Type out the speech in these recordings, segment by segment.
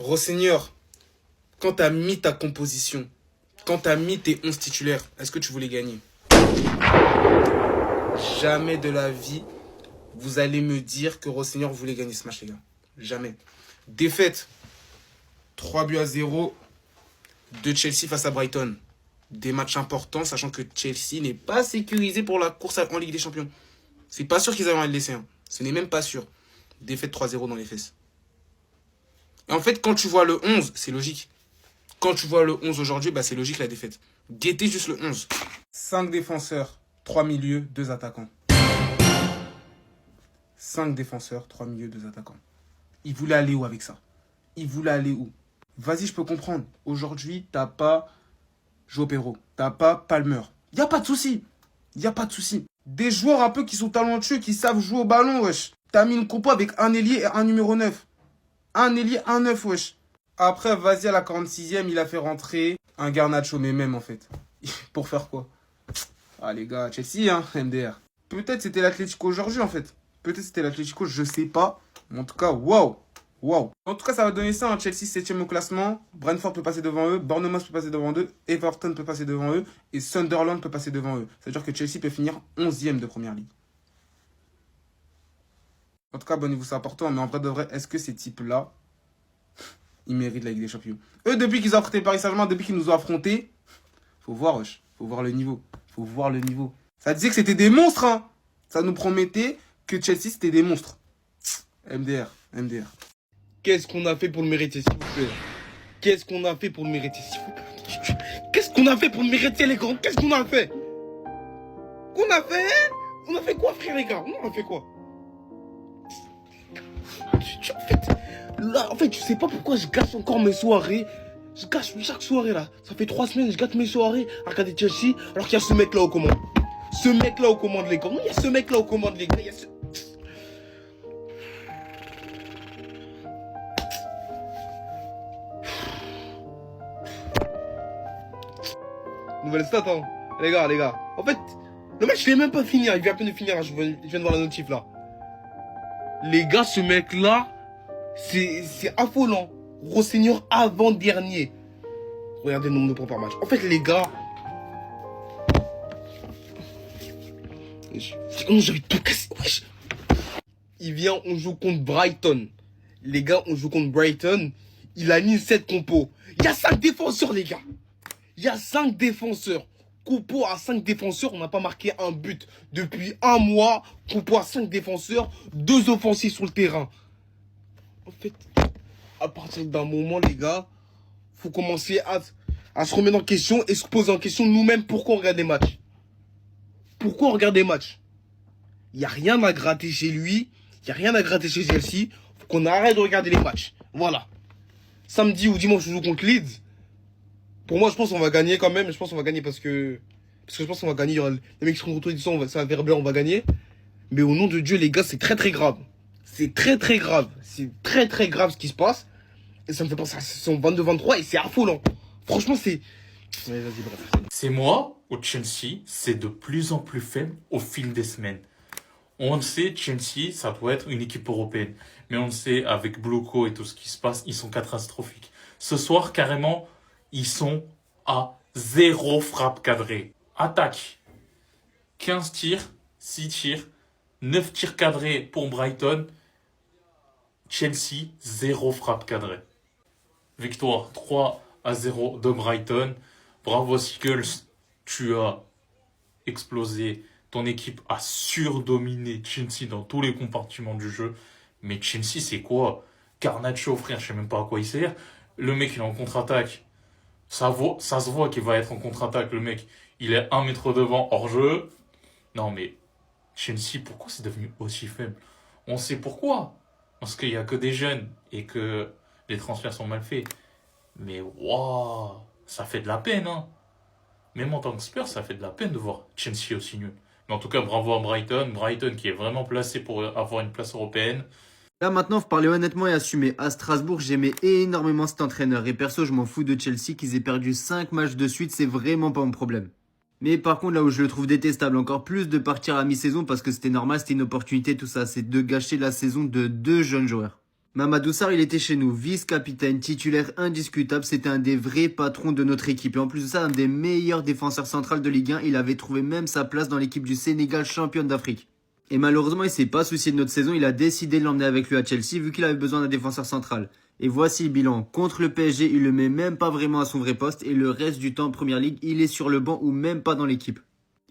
Rosseigneur, quand t'as mis ta composition, quand t'as mis tes 11 titulaires, est-ce que tu voulais gagner? Jamais de la vie, vous allez me dire que Rosseigneur voulait gagner ce match, les gars. Jamais. Défaite. 3-0 de Chelsea face à Brighton. Des matchs importants, sachant que Chelsea n'est pas sécurisé pour la course en Ligue des Champions. C'est pas sûr qu'ils avaient envie de laisser. Hein. Ce n'est même pas sûr. Défaite 3-0 dans les fesses. Et en fait, quand tu vois le 11, c'est logique. Quand tu vois le 11 aujourd'hui, bah c'est logique la défaite. Guettez juste le 11. 5 défenseurs, 3 milieux, 2 attaquants. 5 défenseurs, 3 milieux, 2 attaquants. Il voulait aller où avec ça? Il voulait aller où? Vas-y, je peux comprendre. Aujourd'hui, t'as pas Joe Pedro. T'as pas Palmer. Y a pas de souci. Y a pas de souci. Des joueurs un peu qui sont talentueux, qui savent jouer au ballon, wesh. T'as mis une compo avec un ailier et un numéro 9. Un ailier, un 9, wesh. Après, vas-y, à la 46e, il a fait rentrer un Garnacho, mais même, en fait. Pour faire quoi? Ah, les gars, Chelsea, hein, MDR. Peut-être c'était l'Atlético aujourd'hui, en fait. Peut-être c'était l'Atlético, je sais pas. Mais en tout cas, waouh. Waouh. En tout cas, ça va donner ça. Hein. Chelsea 7e au classement. Brentford peut passer devant eux. Bournemouth peut passer devant eux. Everton peut passer devant eux. Et Sunderland peut passer devant eux. C'est-à-dire que Chelsea peut finir 11e de Première Ligue. En tout cas, bon niveau, c'est important. Mais en vrai de vrai, est-ce que ces types-là, ils méritent la Ligue des Champions? Eux, depuis qu'ils ont affronté Paris Saint-Germain, depuis qu'ils nous ont affrontés, faut voir, wesh. Faut voir le niveau. Faut voir le niveau. Ça disait que c'était des monstres, hein. Ça nous promettait que Chelsea, c'était des monstres. MDR. MDR. Qu'est-ce qu'on a fait pour le mériter, s'il vous plaît? Qu'est-ce qu'on a fait pour le mériter, s'il vous plaît? Qu'est-ce qu'on a fait pour le mériter, les gars? Qu'est-ce qu'on a fait? Qu'on a fait? On a fait quoi, frère, les gars? On a fait quoi? En fait, je sais pas pourquoi je gâche encore mes soirées. Je gâche chaque soirée, là. Ça fait 3 semaines, je gâche mes soirées à regarder Chelsea, alors qu'il y a ce mec-là aux commandes. Ce mec-là aux commandes, les gars. Non, il y a ce mec-là aux commandes, les gars. Il y a ce... Nouvelle stat, hein. Les gars. En fait, le match, il est même pas fini. Il vient à peine de finir. Hein. Je viens de voir la notif, là. Les gars, ce mec-là, c'est affolant. Rosseigneur avant-dernier. Regardez le nombre de points par match. En fait, les gars... J'avais tout cassé. Wesh. Il vient, on joue contre Brighton. Les gars, on joue contre Brighton. Il a mis 7 compos. Il y a 5 défenseurs, les gars. Il y a 5 défenseurs. Coupeau à 5 défenseurs, on n'a pas marqué un but. Depuis un mois, Coupeau à 5 défenseurs, 2 offensifs sur le terrain. En fait, à partir d'un moment, les gars, faut commencer à se remettre en question et se poser en question nous-mêmes pourquoi on regarde des matchs. Pourquoi on regarde des matchs? Il n'y a rien à gratter chez lui, il n'y a rien à gratter chez Chelsea. Faut qu'on arrête de regarder les matchs. Voilà. Samedi ou dimanche, on joue contre Leeds. Pour moi, je pense qu'on va gagner quand même. Je pense qu'on va gagner parce que je pense qu'on va gagner. Les mecs qui seront retournés du sang, ça va vers blanc, on va gagner. Mais au nom de Dieu, les gars, c'est très très grave. C'est très très grave. C'est très très grave ce qui se passe. Et ça me fait penser à la saison 22-23 et c'est affolant. Franchement, c'est... Ouais, vas-y, bref. C'est moi ou Chelsea, c'est de plus en plus faible au fil des semaines. On le sait, Chelsea, ça doit être une équipe européenne. Mais on le sait, avec Blocco et tout ce qui se passe, ils sont catastrophiques. Ce soir, carrément, ils sont à 0 frappe cadrée. Attaque. 15 tirs, 6 tirs, 9 tirs cadrés pour Brighton. Chelsea, 0 frappe cadrée. Victoire 3-0 de Brighton. Bravo Seagulls, tu as explosé. Ton équipe a surdominé Chelsea dans tous les compartiments du jeu. Mais Chelsea, c'est quoi? Garnacho, frère, je sais même pas à quoi il sert. Le mec, il est en contre-attaque. Ça se voit qu'il va être en contre-attaque, le mec. Il est 1 mètre devant, hors jeu. Non, mais Chelsea, pourquoi c'est devenu aussi faible? On sait pourquoi. Parce qu'il n'y a que des jeunes et que les transferts sont mal faits. Mais waouh, ça fait de la peine, hein. Même en tant que Spurs, ça fait de la peine de voir Chelsea aussi nul. Mais en tout cas, bravo à Brighton. Brighton qui est vraiment placé pour avoir une place européenne. Là maintenant, faut parler honnêtement et assumer. À Strasbourg, j'aimais énormément cet entraîneur. Et perso, je m'en fous de Chelsea qu'ils aient perdu 5 matchs de suite, c'est vraiment pas mon problème. Mais par contre, là où je le trouve détestable encore plus, de partir à mi-saison parce que c'était normal, c'était une opportunité, tout ça. C'est de gâcher la saison de 2 jeunes joueurs. Mamadou Sarr, il était chez nous, vice-capitaine, titulaire indiscutable, c'était un des vrais patrons de notre équipe. Et en plus de ça, un des meilleurs défenseurs centrales de Ligue 1, il avait trouvé même sa place dans l'équipe du Sénégal, championne d'Afrique. Et malheureusement, il s'est pas soucié de notre saison, il a décidé de l'emmener avec lui à Chelsea vu qu'il avait besoin d'un défenseur central. Et voici le bilan. Contre le PSG, il le met même pas vraiment à son vrai poste et le reste du temps en Première Ligue, il est sur le banc ou même pas dans l'équipe.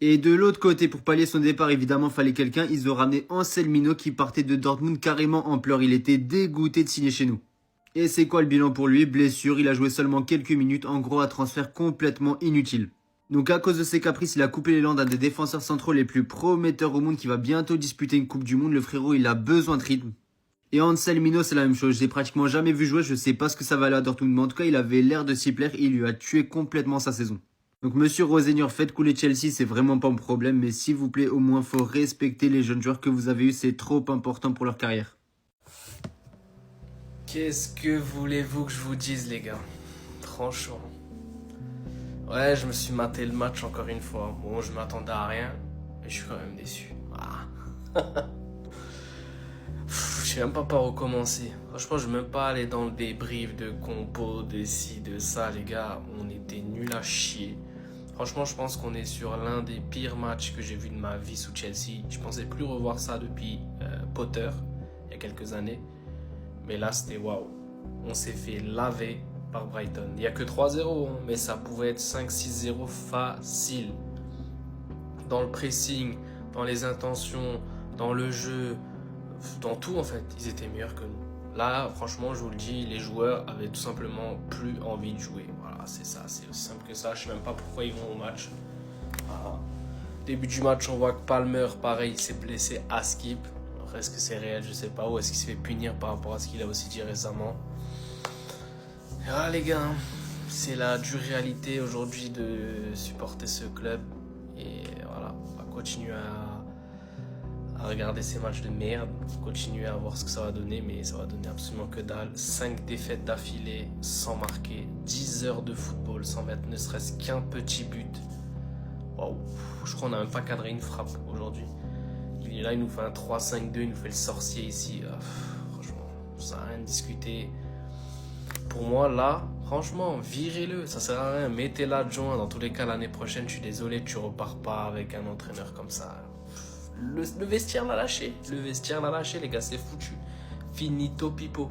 Et de l'autre côté, pour pallier son départ, évidemment, fallait quelqu'un. Ils ont ramené Anselmino qui partait de Dortmund carrément en pleurs. Il était dégoûté de signer chez nous. Et c'est quoi le bilan pour lui? Blessure, il a joué seulement quelques minutes, en gros un transfert complètement inutile. Donc à cause de ses caprices, il a coupé l'élan d'un des défenseurs centraux les plus prometteurs au monde qui va bientôt disputer une Coupe du Monde. Le frérot, il a besoin de rythme. Et Anselmino, c'est la même chose. Je l'ai pratiquement jamais vu jouer, je sais pas ce que ça va aller à Dortmund, mais en tout cas, il avait l'air de s'y plaire et il lui a tué complètement sa saison. Donc monsieur Rosenior, faites couler Chelsea, c'est vraiment pas mon problème, mais s'il vous plaît, au moins faut respecter les jeunes joueurs que vous avez eus, c'est trop important pour leur carrière. Qu'est-ce que voulez-vous que je vous dise, les gars? Franchement. Ouais, je me suis maté le match encore une fois. Bon, je m'attendais à rien, mais je suis quand même déçu. Ah. Je sais même pas par où commencer. Franchement, je vais même pas aller dans le débrief de compo, de ci, de ça, les gars. On était nuls à chier. Franchement, je pense qu'on est sur l'un des pires matchs que j'ai vu de ma vie sous Chelsea. Je pensais plus revoir ça depuis Potter, il y a quelques années. Mais là, c'était waouh. On s'est fait laver par Brighton. Il n'y a que 3-0, hein, mais ça pouvait être 5-6-0 facile. Dans le pressing, dans les intentions, dans le jeu, dans tout en fait, ils étaient meilleurs que nous. Là, franchement, je vous le dis, les joueurs avaient tout simplement plus envie de jouer. Voilà, c'est ça, c'est aussi simple que ça. Je sais même pas pourquoi ils vont au match. Voilà. Début du match, on voit que Palmer, pareil, s'est blessé à skip. Alors, est-ce que c'est réel? Je sais pas. Ou est-ce qu'il se fait punir par rapport à ce qu'il a aussi dit récemment? Et voilà, les gars, c'est la dure réalité aujourd'hui de supporter ce club. Et voilà, on va continuer à regarder ces matchs de merde, continuer à voir ce que ça va donner, mais ça va donner absolument que dalle. 5 défaites d'affilée sans marquer, 10 heures de football sans mettre ne serait-ce qu'un petit but. Waouh, je crois qu'on n'a même pas cadré une frappe aujourd'hui. Il est là, il nous fait un 3-5-2, il nous fait le sorcier ici. Franchement, ça n'a rien de discuter. Pour moi, là, franchement, virez-le, ça sert à rien. Mettez l'adjoint, dans tous les cas, l'année prochaine, je suis désolé, tu repars pas avec un entraîneur comme ça. Le vestiaire l'a lâché. Le vestiaire l'a lâché, les gars, c'est foutu. Finito pipo.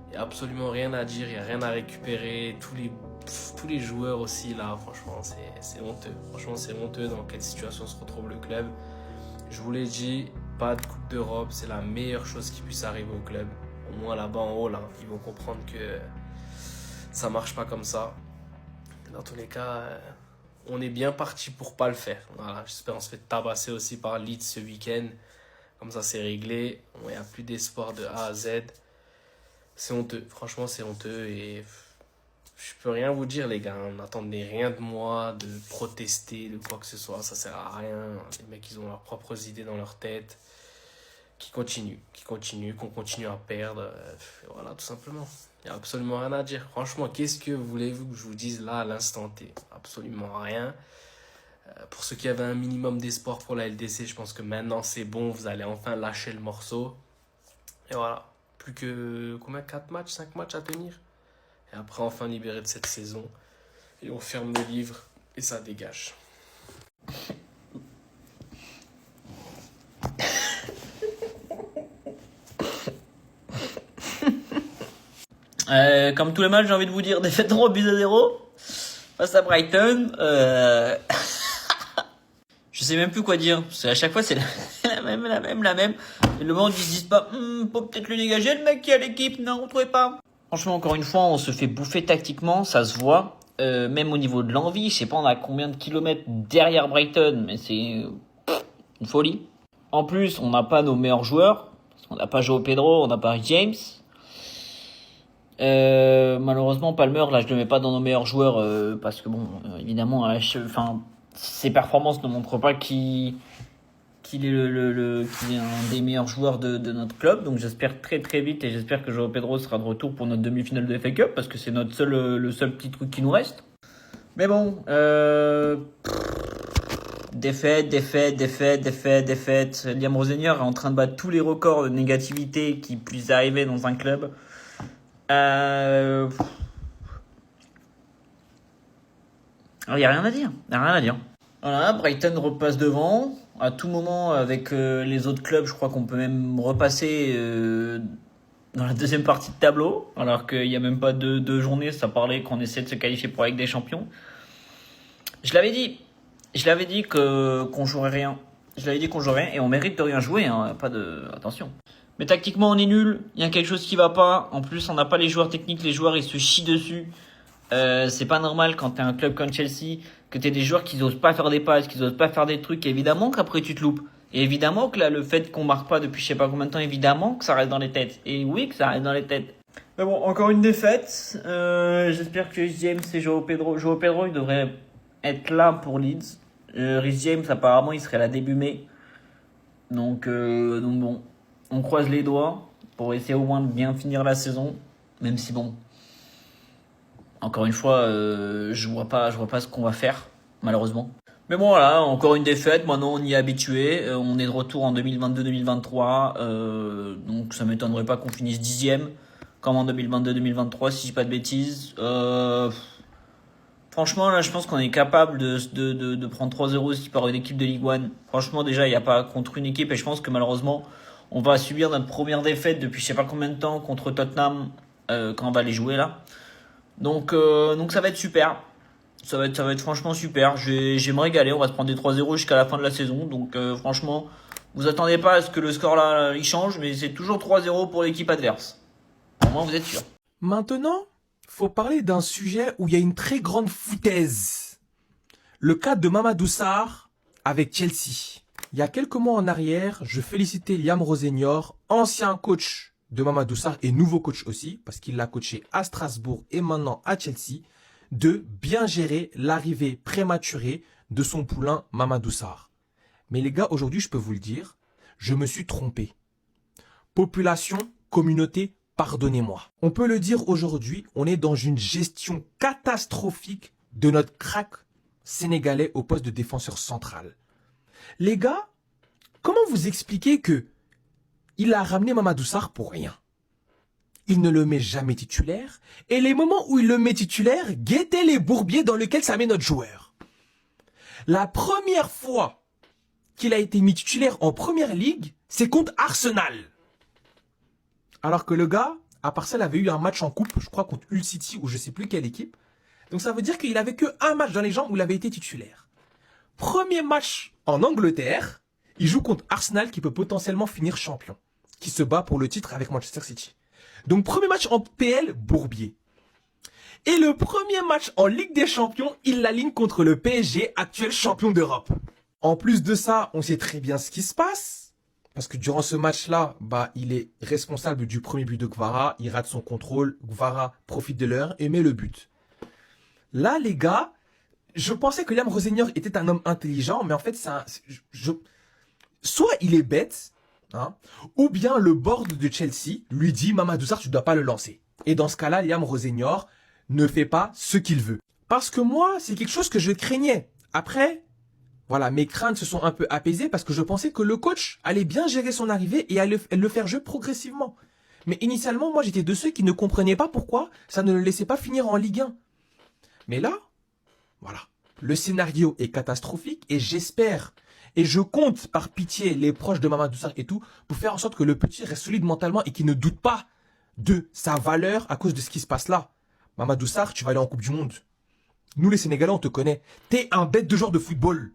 Il n'y a absolument rien à dire, il n'y a rien à récupérer. Tous les joueurs aussi, là, franchement, c'est honteux. Franchement, c'est honteux dans quelle situation se retrouve le club. Je vous l'ai dit, pas de Coupe d'Europe, c'est la meilleure chose qui puisse arriver au club. Au moins là-bas en haut, là, ils vont comprendre que ça marche pas comme ça. Dans tous les cas, on est bien parti pour pas le faire. Voilà, j'espère qu'on se fait tabasser aussi par Leeds ce week-end. Comme ça, c'est réglé. Il n'y a plus d'espoir de A à Z. C'est honteux. Franchement, c'est honteux. Et je peux rien vous dire, les gars. N'attendez rien de moi, de protester, de quoi que ce soit. Ça sert à rien. Les mecs, ils ont leurs propres idées dans leur tête. Qui continuent, qu'on continue à perdre. Voilà, tout simplement. Il n'y a absolument rien à dire. Franchement, qu'est-ce que voulez-vous que je vous dise là à l'instant T? Absolument rien. Pour ceux qui avaient un minimum d'espoir pour la LDC, je pense que maintenant c'est bon. Vous allez enfin lâcher le morceau. Et voilà. Plus que combien? 4 matchs, 5 matchs à tenir. Et après, enfin libéré de cette saison. Et on ferme le livre et ça dégage. Comme tous les matchs, j'ai envie de vous dire défaite 3-0 face à Brighton. Je sais même plus quoi dire. Parce qu'à chaque fois, c'est la même. Et le moment où ils se disent pas, faut peut-être le dégager, le mec qui a l'équipe, non, on trouvait pas. Franchement, encore une fois, on se fait bouffer tactiquement, ça se voit. Même au niveau de l'envie, je sais pas, on a combien de kilomètres derrière Brighton, mais c'est une folie. En plus, on n'a pas nos meilleurs joueurs. On n'a pas João Pedro, on n'a pas James. Malheureusement, Palmer, là, je le mets pas dans nos meilleurs joueurs parce que bon, évidemment, ses performances ne montrent pas qu'il est qu'il est un des meilleurs joueurs de notre club. Donc, j'espère très très vite et j'espère que João Pedro sera de retour pour notre demi-finale de FA Cup parce que c'est notre le seul petit truc qui nous reste. Mais bon, Défaite. Liam Rosenior est en train de battre tous les records de négativité qui puissent arriver dans un club. Il n'y a rien à dire. Voilà, Brighton repasse devant. À tout moment, avec les autres clubs, je crois qu'on peut même repasser dans la deuxième partie de tableau. Alors qu'il n'y a même pas deux journées, ça parlait qu'on essaie de se qualifier pour la Ligue des Champions. Je l'avais dit qu'on jouerait rien. Et on mérite de rien jouer, hein, attention. Mais tactiquement, on est nul. Il y a quelque chose qui va pas. En plus, on n'a pas les joueurs techniques. Les joueurs, ils se chient dessus. C'est pas normal quand t'es un club comme Chelsea que t'aies des joueurs qui osent pas faire des passes, qui osent pas faire des trucs. Et évidemment qu'après tu te loupes. Et évidemment que là, le fait qu'on marque pas depuis je sais pas combien de temps, évidemment que ça reste dans les têtes. Et oui, que ça reste dans les têtes. Mais bon, encore une défaite. J'espère que James et João Pedro, il devrait être là pour Leeds. Rhys James, apparemment, il serait là début mai. Donc bon, on croise les doigts pour essayer au moins de bien finir la saison. Même si bon, encore une fois, je vois pas ce qu'on va faire, malheureusement. Mais bon, voilà, encore une défaite. Maintenant, on y est habitué. On est de retour en 2022-2023. Donc, ça m'étonnerait pas qu'on finisse 10e, comme en 2022-2023, si je dis pas de bêtises. Franchement, là, je pense qu'on est capable de prendre 3-0 aussi par une équipe de Ligue 1. Franchement, déjà, il n'y a pas contre une équipe. Et je pense que malheureusement, on va subir notre première défaite depuis je sais pas combien de temps contre Tottenham quand on va les jouer là. Donc ça va être super. Ça va être franchement super. Je vais me régaler. On va se prendre des 3-0 jusqu'à la fin de la saison. Donc franchement, vous attendez pas à ce que le score là il change, mais c'est toujours 3-0 pour l'équipe adverse. Au moins vous êtes sûr. Maintenant, faut parler d'un sujet où il y a une très grande foutaise. Le cas de Mamadou Sarr avec Chelsea. Il y a quelques mois en arrière, je félicitais Liam Rosenior, ancien coach de Mamadou Sarr et nouveau coach aussi, parce qu'il l'a coaché à Strasbourg et maintenant à Chelsea, de bien gérer l'arrivée prématurée de son poulain Mamadou Sarr. Mais les gars, aujourd'hui, je peux vous le dire, je me suis trompé. Population, communauté, pardonnez-moi. On peut le dire aujourd'hui, on est dans une gestion catastrophique de notre crack sénégalais au poste de défenseur central. Les gars, comment vous expliquez que il a ramené Mamadou Sarr pour rien? Il ne le met jamais titulaire. Et les moments où il le met titulaire, guettez les bourbiers dans lesquels ça met notre joueur. La première fois qu'il a été mis titulaire en première ligue, c'est contre Arsenal. Alors que le gars, à part ça, il avait eu un match en coupe, je crois contre Hull City ou je sais plus quelle équipe. Donc ça veut dire qu'il avait que un match dans les jambes où il avait été titulaire. Premier match en Angleterre, il joue contre Arsenal qui peut potentiellement finir champion, qui se bat pour le titre avec Manchester City. Donc premier match en PL, bourbier. Et le premier match en Ligue des Champions, il l'aligne contre le PSG, actuel champion d'Europe. En plus de ça, on sait très bien ce qui se passe. Parce que durant ce match-là, il est responsable du premier but de Guevara. Il rate son contrôle. Guevara profite de l'heure et met le but. Là, les gars, je pensais que Liam Rosenior était un homme intelligent, mais en fait, soit il est bête, hein, ou bien le board de Chelsea lui dit Mamadou Sarr, tu ne dois pas le lancer. Et dans ce cas-là, Liam Rosenior ne fait pas ce qu'il veut. Parce que moi, c'est quelque chose que je craignais. Après, voilà, mes craintes se sont un peu apaisées parce que je pensais que le coach allait bien gérer son arrivée et allait le faire jouer progressivement. Mais initialement, moi, j'étais de ceux qui ne comprenaient pas pourquoi ça ne le laissait pas finir en Ligue 1. Mais là, voilà, le scénario est catastrophique et j'espère et je compte par pitié les proches de Mamadou Sarr et tout pour faire en sorte que le petit reste solide mentalement et qu'il ne doute pas de sa valeur à cause de ce qui se passe là. Mamadou Sarr, tu vas aller en Coupe du Monde. Nous les Sénégalais, on te connaît. T'es un bête de joueur de football.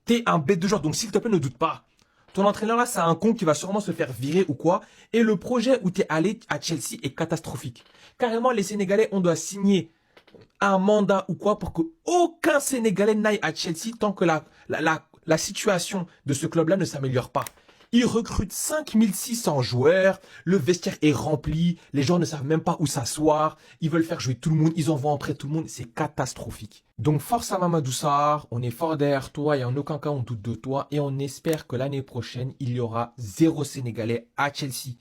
T'es un bête de joueur, donc s'il te plaît, ne doute pas. Ton entraîneur là, c'est un con qui va sûrement se faire virer ou quoi. Et le projet où t'es allé à Chelsea est catastrophique. Carrément, les Sénégalais, on doit signer un mandat ou quoi pour que aucun Sénégalais n'aille à Chelsea tant que la situation de ce club-là ne s'améliore pas. Ils recrutent 5600 joueurs, le vestiaire est rempli, les gens ne savent même pas où s'asseoir, ils veulent faire jouer tout le monde, ils envoient en prêt tout le monde, c'est catastrophique. Donc force à Mamadou Sarr, on est fort derrière toi et en aucun cas on doute de toi et on espère que l'année prochaine, il y aura 0 Sénégalais à Chelsea.